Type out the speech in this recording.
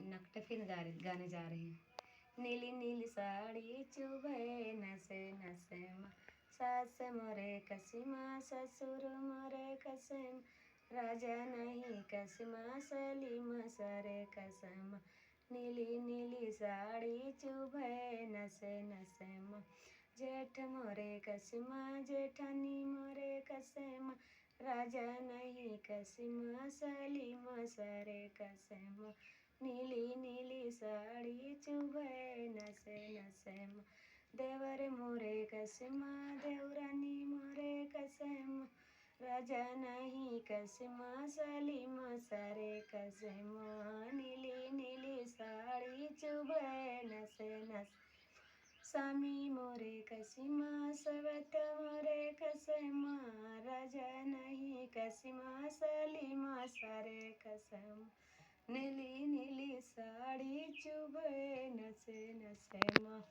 नकटफिन गाने जा रहे हैं। नीली नीली साड़ी चुभे नसे नसे माँ, सास मोरे कसीमा ससुर मोरे कसम, राजा नहीं कसीमा सलीम सरे कसम। नीली नीली साड़ी चुभे नसे नसे माँ, जेठ मोरे कसीमा जेठानी मोरे कसम, राजा नहीं कसीमा सलीम सरे कसम। नीली नीली साड़ी चुभे नसे नसे माँ, देवर मोरे कसमा देवरानी मोरे कसम, राजा नहीं कसमा सलीम सरे कसम। नीली नीली साड़ी चुभे नसे नसे, स्वामी मोरे कसीमा सवत मोरे कसमा, राजा नहीं कसीमा सलीमा सरे कसम। नीली नीली साड़ी चुभे नसे नसे माँ।